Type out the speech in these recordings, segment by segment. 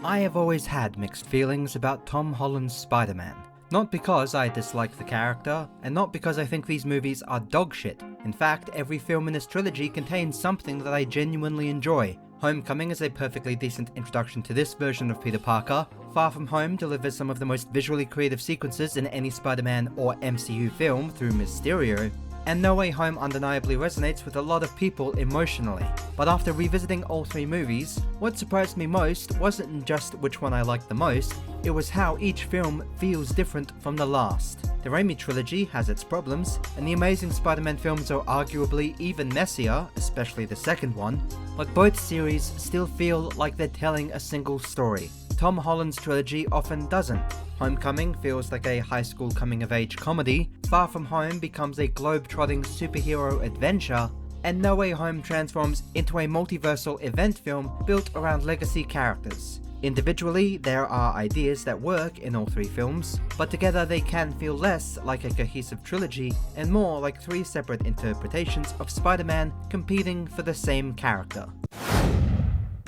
I have always had mixed feelings about Tom Holland's Spider-Man. Not because I dislike the character, and not because I think these movies are dogshit. In fact, every film in this trilogy contains something that I genuinely enjoy. Homecoming is a perfectly decent introduction to this version of Peter Parker. Far From Home delivers some of the most visually creative sequences in any Spider-Man or MCU film through Mysterio. And No Way Home undeniably resonates with a lot of people emotionally. But after revisiting all three movies, what surprised me most wasn't just which one I liked the most, it was how each film feels different from the last. The Raimi trilogy has its problems, and the Amazing Spider-Man films are arguably even messier, especially the second one, but both series still feel like they're telling a single story. Tom Holland's trilogy often doesn't. Homecoming feels like a high school coming-of-age comedy, Far From Home becomes a globe-trotting superhero adventure, and No Way Home transforms into a multiversal event film built around legacy characters. Individually, there are ideas that work in all three films, but together they can feel less like a cohesive trilogy and more like three separate interpretations of Spider-Man competing for the same character.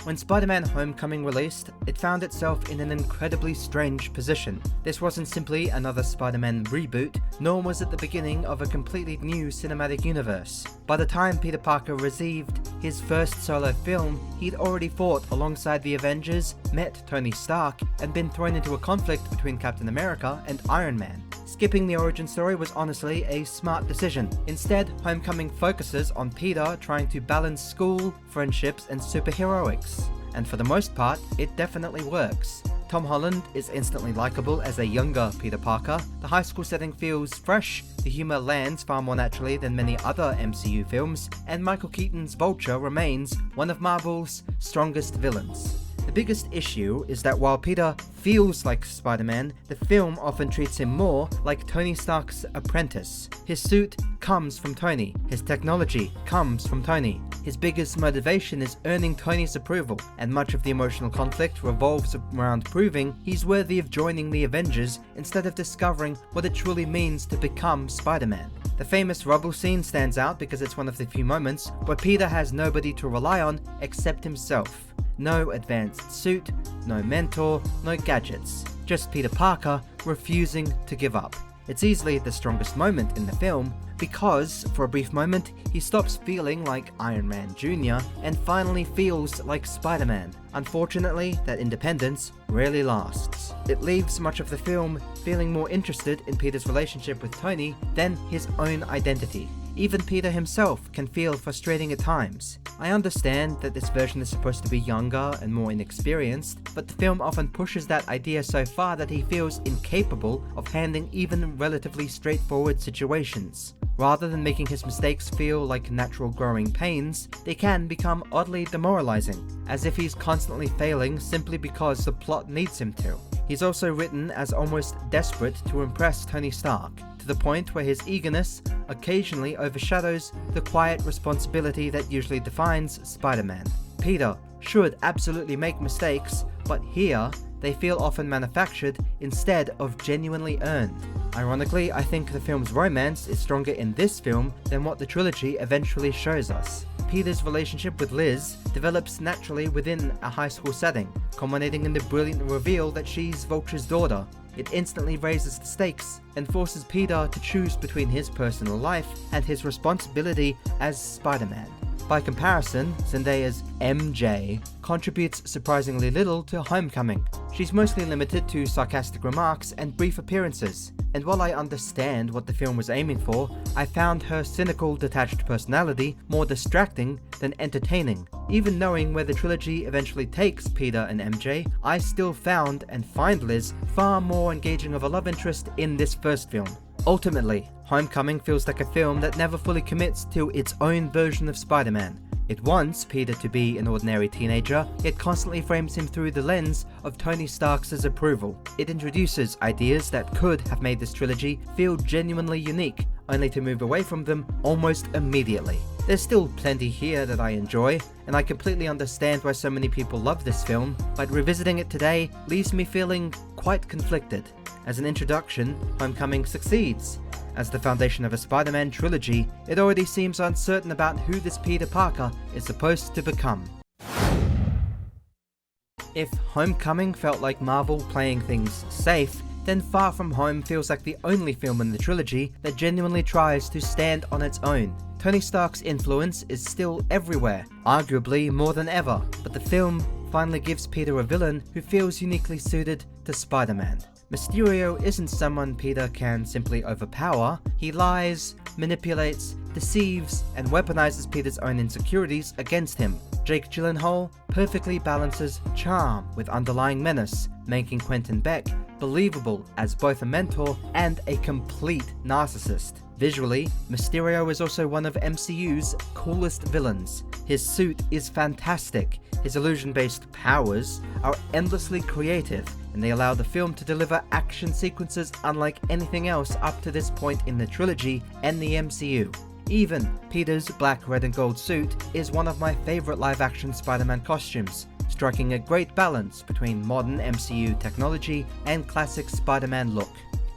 When Spider-Man Homecoming released, it found itself in an incredibly strange position. This wasn't simply another Spider-Man reboot, nor was it the beginning of a completely new cinematic universe. By the time Peter Parker received his first solo film, he'd already fought alongside the Avengers, met Tony Stark, and been thrown into a conflict between Captain America and Iron Man. Skipping the origin story was honestly a smart decision. Instead, Homecoming focuses on Peter trying to balance school, friendships, and superheroics. And for the most part, it definitely works. Tom Holland is instantly likable as a younger Peter Parker, the high school setting feels fresh, the humour lands far more naturally than many other MCU films, and Michael Keaton's Vulture remains one of Marvel's strongest villains. The biggest issue is that while Peter feels like Spider-Man, the film often treats him more like Tony Stark's apprentice. His suit comes from Tony, his technology comes from Tony. His biggest motivation is earning Tony's approval, and much of the emotional conflict revolves around proving he's worthy of joining the Avengers instead of discovering what it truly means to become Spider-Man. The famous rubble scene stands out because it's one of the few moments where Peter has nobody to rely on except himself. No advanced suit, no mentor, no gadgets. Just Peter Parker refusing to give up. It's easily the strongest moment in the film because, for a brief moment, he stops feeling like Iron Man Jr. and finally feels like Spider-Man. Unfortunately, that independence rarely lasts. It leaves much of the film feeling more interested in Peter's relationship with Tony than his own identity. Even Peter himself can feel frustrating at times. I understand that this version is supposed to be younger and more inexperienced, but the film often pushes that idea so far that he feels incapable of handling even relatively straightforward situations. Rather than making his mistakes feel like natural growing pains, they can become oddly demoralizing, as if he's constantly failing simply because the plot needs him to. He's also written as almost desperate to impress Tony Stark, to the point where his eagerness occasionally overshadows the quiet responsibility that usually defines Spider-Man. Peter should absolutely make mistakes, but here, they feel often manufactured instead of genuinely earned. Ironically, I think the film's romance is stronger in this film than what the trilogy eventually shows us. Peter's relationship with Liz develops naturally within a high school setting, culminating in the brilliant reveal that she's Vulture's daughter. It instantly raises the stakes and forces Peter to choose between his personal life and his responsibility as Spider-Man. By comparison, Zendaya's MJ contributes surprisingly little to Homecoming. She's mostly limited to sarcastic remarks and brief appearances, and while I understand what the film was aiming for, I found her cynical, detached personality more distracting than entertaining. Even knowing where the trilogy eventually takes Peter and MJ, I still found and find Liz far more engaging of a love interest in this first film. Ultimately, Homecoming feels like a film that never fully commits to its own version of Spider-Man. It wants Peter to be an ordinary teenager, yet constantly frames him through the lens of Tony Stark's approval. It introduces ideas that could have made this trilogy feel genuinely unique, only to move away from them almost immediately. There's still plenty here that I enjoy, and I completely understand why so many people love this film, but revisiting it today leaves me feeling quite conflicted. As an introduction, Homecoming succeeds. As the foundation of a Spider-Man trilogy, it already seems uncertain about who this Peter Parker is supposed to become. If Homecoming felt like Marvel playing things safe, then Far From Home feels like the only film in the trilogy that genuinely tries to stand on its own. Tony Stark's influence is still everywhere, arguably more than ever, but the film finally gives Peter a villain who feels uniquely suited to Spider-Man. Mysterio isn't someone Peter can simply overpower. He lies, manipulates, deceives, and weaponizes Peter's own insecurities against him. Jake Gyllenhaal perfectly balances charm with underlying menace, making Quentin Beck believable as both a mentor and a complete narcissist. Visually, Mysterio is also one of MCU's coolest villains. His suit is fantastic, his illusion-based powers are endlessly creative, and they allow the film to deliver action sequences unlike anything else up to this point in the trilogy and the MCU. Even Peter's black, red and gold suit is one of my favorite live-action Spider-Man costumes, striking a great balance between modern MCU technology and classic Spider-Man look.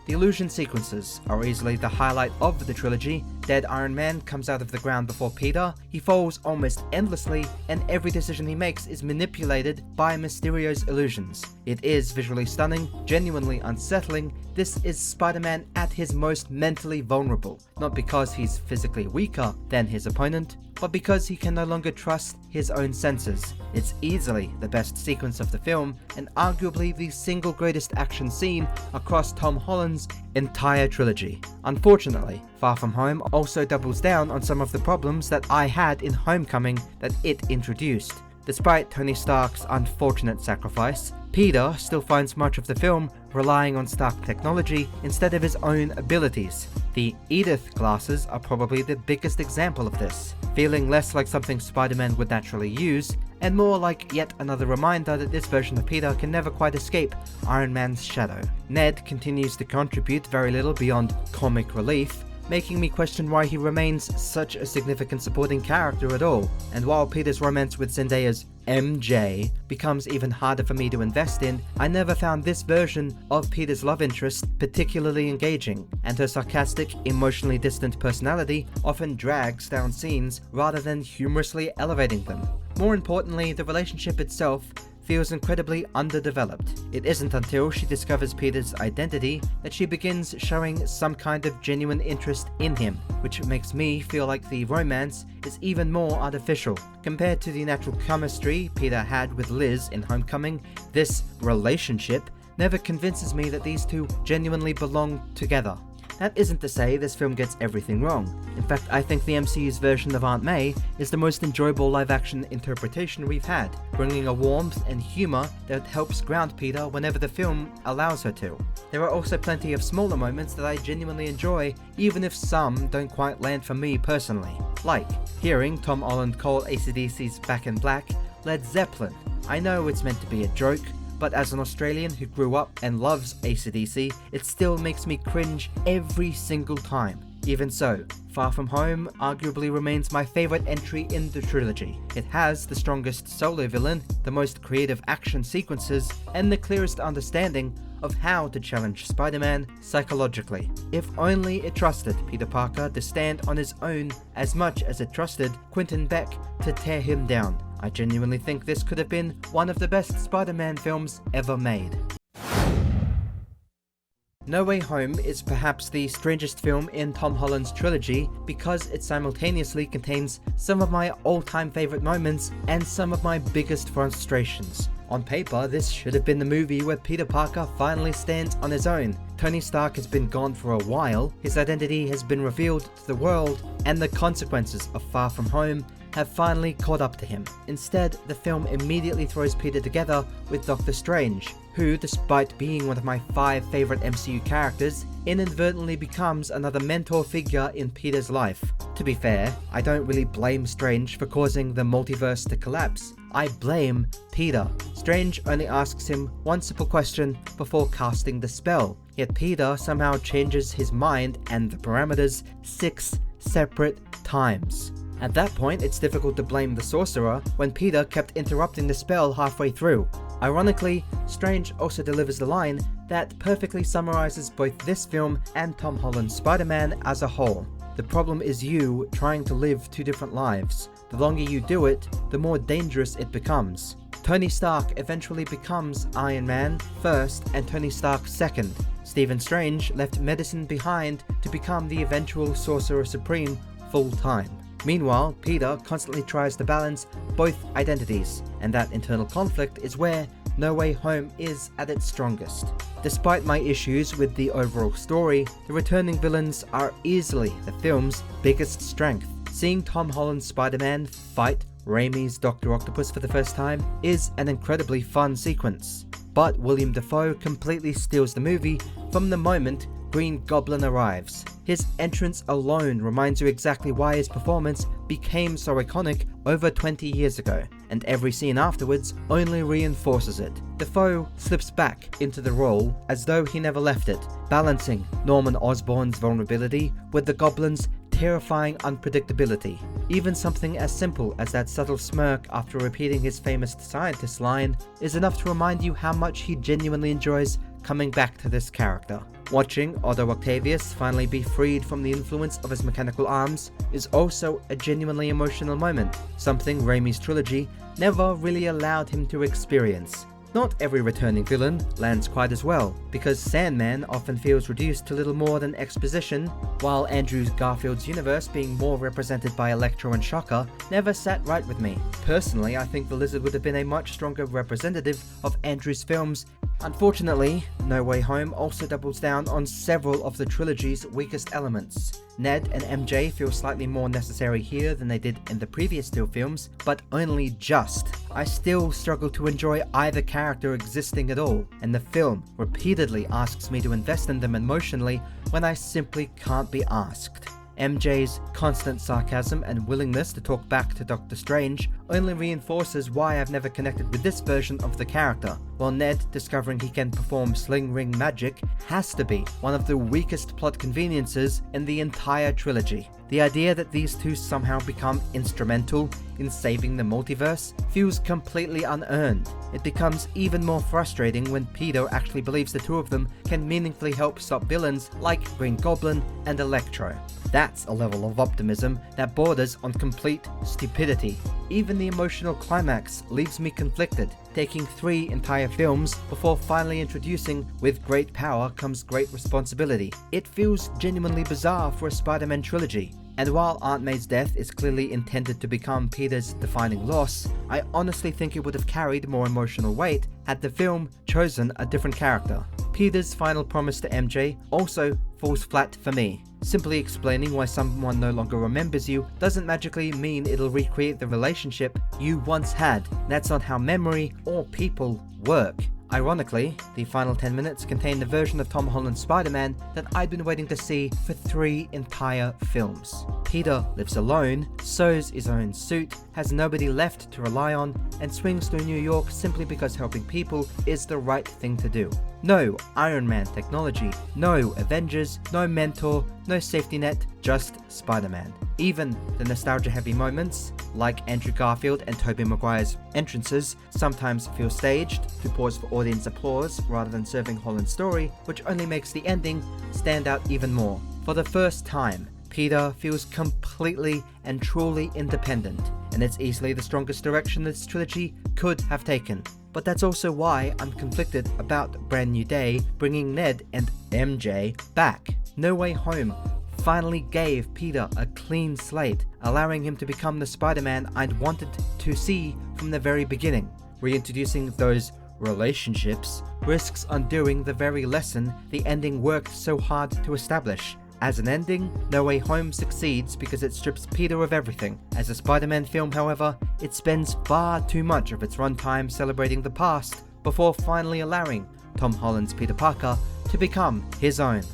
The illusion sequences are easily the highlight of the trilogy. Dead Iron Man comes out of the ground before Peter, he falls almost endlessly, and every decision he makes is manipulated by Mysterio's illusions. It is visually stunning, genuinely unsettling. This is Spider-Man at his most mentally vulnerable, not because he's physically weaker than his opponent, but because he can no longer trust his own senses. It's easily the best sequence of the film, and arguably the single greatest action scene across Tom Holland's entire trilogy. Unfortunately, Far From Home also doubles down on some of the problems that I had in Homecoming that it introduced. Despite Tony Stark's unfortunate sacrifice, Peter still finds much of the film relying on Stark technology instead of his own abilities. The Edith glasses are probably the biggest example of this, feeling less like something Spider-Man would naturally use, and more like yet another reminder that this version of Peter can never quite escape Iron Man's shadow. Ned continues to contribute very little beyond comic relief, making me question why he remains such a significant supporting character at all. And while Peter's romance with Zendaya's MJ becomes even harder for me to invest in, I never found this version of Peter's love interest particularly engaging, and her sarcastic, emotionally distant personality often drags down scenes rather than humorously elevating them. More importantly, the relationship itself feels incredibly underdeveloped. It isn't until she discovers Peter's identity that she begins showing some kind of genuine interest in him, which makes me feel like the romance is even more artificial. Compared to the natural chemistry Peter had with Liz in Homecoming, this relationship never convinces me that these two genuinely belong together. That isn't to say this film gets everything wrong. In fact, I think the MCU's version of Aunt May is the most enjoyable live-action interpretation we've had, bringing a warmth and humor that helps ground Peter whenever the film allows her to. There are also plenty of smaller moments that I genuinely enjoy, even if some don't quite land for me personally. Like hearing Tom Holland call AC/DC's Back in Black Led Zeppelin. I know it's meant to be a joke, but as an Australian who grew up and loves AC/DC, it still makes me cringe every single time. Even so, Far From Home arguably remains my favourite entry in the trilogy. It has the strongest solo villain, the most creative action sequences, and the clearest understanding of how to challenge Spider-Man psychologically. If only it trusted Peter Parker to stand on his own as much as it trusted Quentin Beck to tear him down. I genuinely think this could have been one of the best Spider-Man films ever made. No Way Home is perhaps the strangest film in Tom Holland's trilogy because it simultaneously contains some of my all-time favourite moments and some of my biggest frustrations. On paper, this should have been the movie where Peter Parker finally stands on his own. Tony Stark has been gone for a while, his identity has been revealed to the world, and the consequences of Far From Home have finally caught up to him. Instead, the film immediately throws Peter together with Doctor Strange, who, despite being one of my 5 favourite MCU characters, inadvertently becomes another mentor figure in Peter's life. To be fair, I don't really blame Strange for causing the multiverse to collapse. I blame Peter. Strange only asks him one simple question before casting the spell, yet Peter somehow changes his mind and the parameters 6 separate times. At that point, it's difficult to blame the sorcerer when Peter kept interrupting the spell halfway through. Ironically, Strange also delivers the line that perfectly summarizes both this film and Tom Holland's Spider-Man as a whole. The problem is you trying to live 2 different lives. The longer you do it, the more dangerous it becomes. Tony Stark eventually becomes Iron Man first and Tony Stark second. Stephen Strange left medicine behind to become the eventual Sorcerer Supreme full-time. Meanwhile, Peter constantly tries to balance both identities, and that internal conflict is where No Way Home is at its strongest. Despite my issues with the overall story, the returning villains are easily the film's biggest strength. Seeing Tom Holland's Spider-Man fight Raimi's Dr. Octopus for the first time is an incredibly fun sequence. But William Dafoe completely steals the movie from the moment Green Goblin arrives. His entrance alone reminds you exactly why his performance became so iconic over 20 years ago, and every scene afterwards only reinforces it. Dafoe slips back into the role as though he never left it, balancing Norman Osborn's vulnerability with the Goblin's terrifying unpredictability. Even something as simple as that subtle smirk after repeating his famous scientist line is enough to remind you how much he genuinely enjoys coming back to this character. Watching Otto Octavius finally be freed from the influence of his mechanical arms is also a genuinely emotional moment, something Raimi's trilogy never really allowed him to experience. Not every returning villain lands quite as well, because Sandman often feels reduced to little more than exposition, while Andrew Garfield's universe being more represented by Electro and Shocker never sat right with me. Personally, I think the Lizard would have been a much stronger representative of Andrew's films. Unfortunately, No Way Home also doubles down on several of the trilogy's weakest elements. Ned and MJ feel slightly more necessary here than they did in the previous two films, but only just. I still struggle to enjoy either character existing at all, and the film repeatedly asks me to invest in them emotionally when I simply can't be asked. MJ's constant sarcasm and willingness to talk back to Doctor Strange only reinforces why I've never connected with this version of the character, while Ned discovering he can perform sling ring magic has to be one of the weakest plot conveniences in the entire trilogy. The idea that these two somehow become instrumental in saving the multiverse feels completely unearned. It becomes even more frustrating when Peter actually believes the two of them can meaningfully help stop villains like Green Goblin and Electro. That's a level of optimism that borders on complete stupidity. Even the emotional climax leaves me conflicted, taking 3 entire films before finally introducing "with great power comes great responsibility." It feels genuinely bizarre for a Spider-Man trilogy. And while Aunt May's death is clearly intended to become Peter's defining loss, I honestly think it would have carried more emotional weight had the film chosen a different character. Peter's final promise to MJ also falls flat for me. Simply explaining why someone no longer remembers you doesn't magically mean it'll recreate the relationship you once had. That's not how memory or people work. Ironically, the final 10 minutes contain the version of Tom Holland's Spider-Man that I'd been waiting to see for 3 entire films. Peter lives alone, sews his own suit, has nobody left to rely on, and swings through New York simply because helping people is the right thing to do. No Iron Man technology, no Avengers, no mentor, no safety net, just Spider-Man. Even the nostalgia-heavy moments, like Andrew Garfield and Tobey Maguire's entrances, sometimes feel staged to pause for audience applause rather than serving Holland's story, which only makes the ending stand out even more. For the first time, Peter feels completely and truly independent, and it's easily the strongest direction this trilogy could have taken. But that's also why I'm conflicted about Brand New Day bringing Ned and MJ back. No Way Home finally gave Peter a clean slate, allowing him to become the Spider-Man I'd wanted to see from the very beginning. Reintroducing those relationships risks undoing the very lesson the ending worked so hard to establish. As an ending, No Way Home succeeds because it strips Peter of everything. As a Spider-Man film, however, it spends far too much of its runtime celebrating the past before finally allowing Tom Holland's Peter Parker to become his own.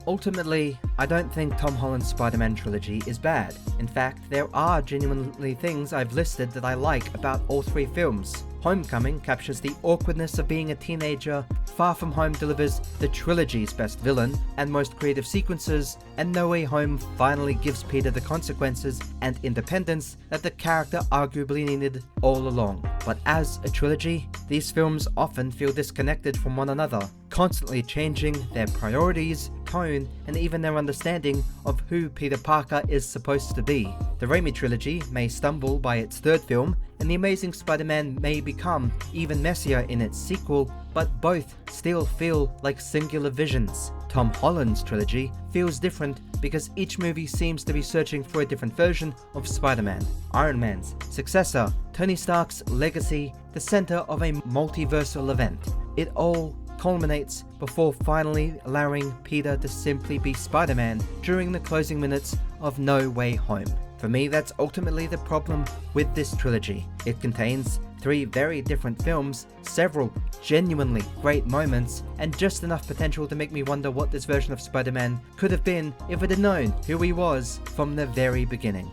Ultimately, I don't think Tom Holland's Spider-Man trilogy is bad. In fact, there are genuinely things I've listed that I like about all 3 films. Homecoming captures the awkwardness of being a teenager, Far From Home delivers the trilogy's best villain and most creative sequences, and No Way Home finally gives Peter the consequences and independence that the character arguably needed all along. But as a trilogy, these films often feel disconnected from one another, constantly changing their priorities tone, and even their understanding of who Peter Parker is supposed to be. The Raimi trilogy may stumble by its third film, and The Amazing Spider-Man may become even messier in its sequel, but both still feel like singular visions. Tom Holland's trilogy feels different because each movie seems to be searching for a different version of Spider-Man, Iron Man's successor, Tony Stark's legacy, the center of a multiversal event. It all culminates before finally allowing Peter to simply be Spider-Man during the closing minutes of No Way Home. For me, that's ultimately the problem with this trilogy. It contains 3 very different films, several genuinely great moments, and just enough potential to make me wonder what this version of Spider-Man could have been if it had known who he was from the very beginning.